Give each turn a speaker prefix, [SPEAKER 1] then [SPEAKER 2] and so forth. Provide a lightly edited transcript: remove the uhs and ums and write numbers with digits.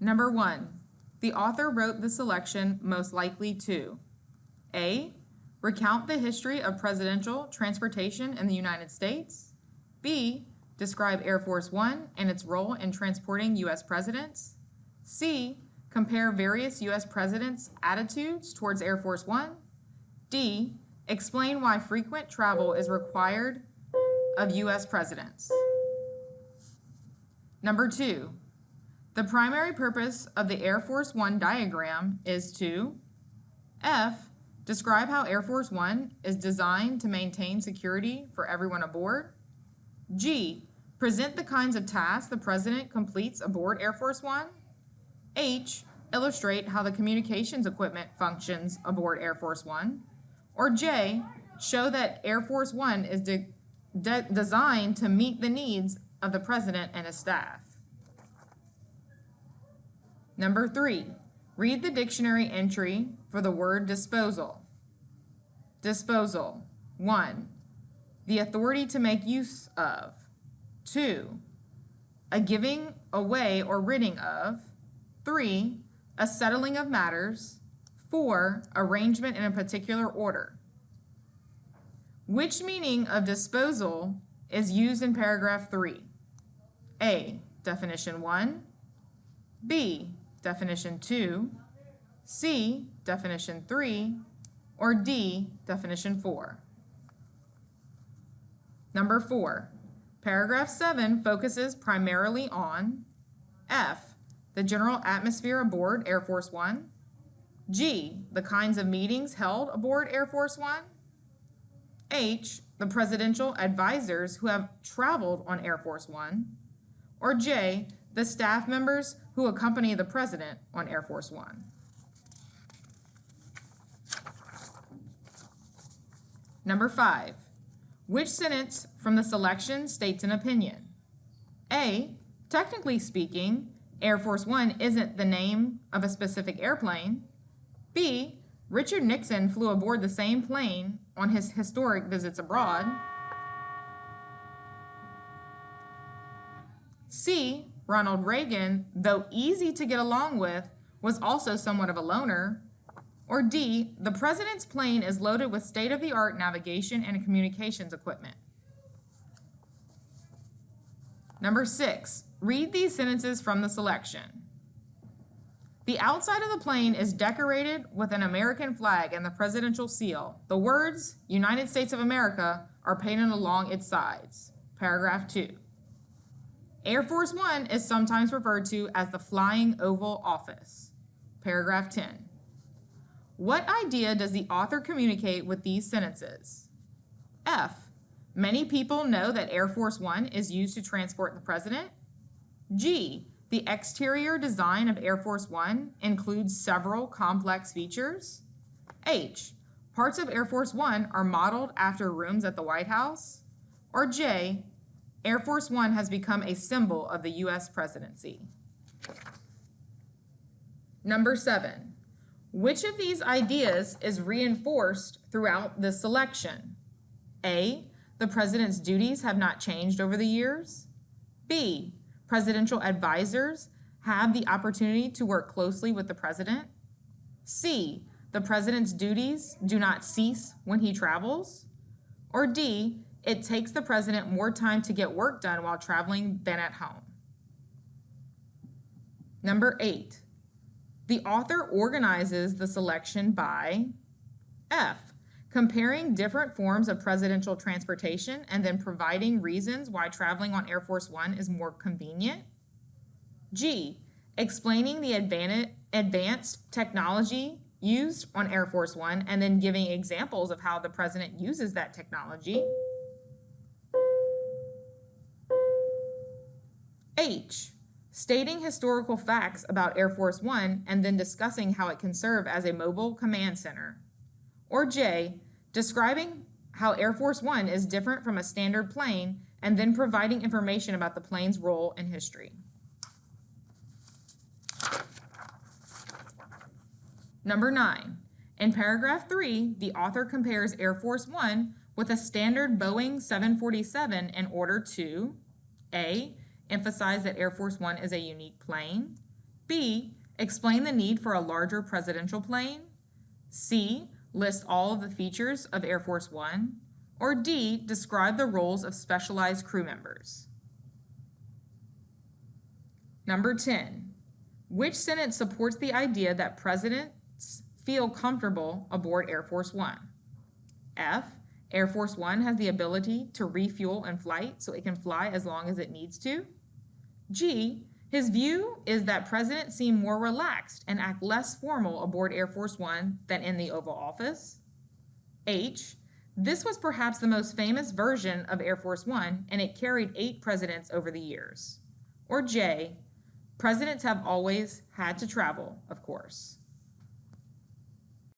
[SPEAKER 1] Number 1. The author wrote the selection most likely to A. Recount the history of presidential transportation in the United States. B. Describe Air Force One and its role in transporting U.S. presidents. C. Compare various U.S. presidents' attitudes towards Air Force One. D. Explain why frequent travel is required of U.S. presidents. Number 2. The primary purpose of the Air Force One diagram is to F. Describe how Air Force One is designed to maintain security for everyone aboard. G. Present the kinds of tasks the President completes aboard Air Force One. H. Illustrate how the communications equipment functions aboard Air Force One. Or J. Show that Air Force One is designed to meet the needs of the President and his staff. Number 3. Read the dictionary entry for the word disposal. Disposal. 1. The authority to make use of. 2. A giving away or ridding of. 3. A settling of matters. 4. Arrangement in a particular order. Which meaning of disposal is used in paragraph 3? A. Definition 1. B. Definition 2. C. Definition 3. Or D. Definition 4. Number 4. Paragraph 7 focuses primarily on F. The general atmosphere aboard Air Force One. G. The kinds of meetings held aboard Air Force One. H. The presidential advisors who have traveled on Air Force One. Or J. The staff members who accompany the president on Air Force One. Number 5. Which sentence from the selection states an opinion? A. Technically speaking, Air Force One isn't the name of a specific airplane. B. Richard Nixon flew aboard the same plane on his historic visits abroad. C. Ronald Reagan, though easy to get along with, was also somewhat of a loner. Or D. The president's plane is loaded with state-of-the-art navigation and communications equipment. Number 6. Read these sentences from the selection. The outside of the plane is decorated with an American flag and the presidential seal. The words, United States of America, are painted along its sides. Paragraph 2. Air Force One is sometimes referred to as the Flying Oval Office. Paragraph 10. What idea does the author communicate with these sentences? F. Many people know that Air Force One is used to transport the president. G. The exterior design of Air Force One includes several complex features. H. Parts of Air Force One are modeled after rooms at the White House. Or J. Air Force One has become a symbol of the U.S. presidency. Number 7. Which of these ideas is reinforced throughout this selection? A. The president's duties have not changed over the years. B. Presidential advisors have the opportunity to work closely with the president. C. The president's duties do not cease when he travels. Or D. It takes the president more time to get work done while traveling than at home. Number 8. The author organizes the selection by F. Comparing different forms of presidential transportation and then providing reasons why traveling on Air Force One is more convenient. G. Explaining the advanced technology used on Air Force One and then giving examples of how the president uses that technology. H. Stating historical facts about Air Force One and then discussing how it can serve as a mobile command center. Or J. Describing how Air Force One is different from a standard plane and then providing information about the plane's role in history. Number 9. In paragraph 3, the author compares Air Force One with a standard Boeing 747 in order to A. Emphasize that Air Force One is a unique plane. B, explain the need for a larger presidential plane. C, list all of the features of Air Force One. Or D, describe the roles of specialized crew members. Number 10, which sentence supports the idea that presidents feel comfortable aboard Air Force One? F, Air Force One has the ability to refuel in flight so it can fly as long as it needs to. G, his view is that presidents seem more relaxed and act less formal aboard Air Force One than in the Oval Office. H, this was perhaps the most famous version of Air Force One, and it carried 8 presidents over the years. Or J, presidents have always had to travel, of course.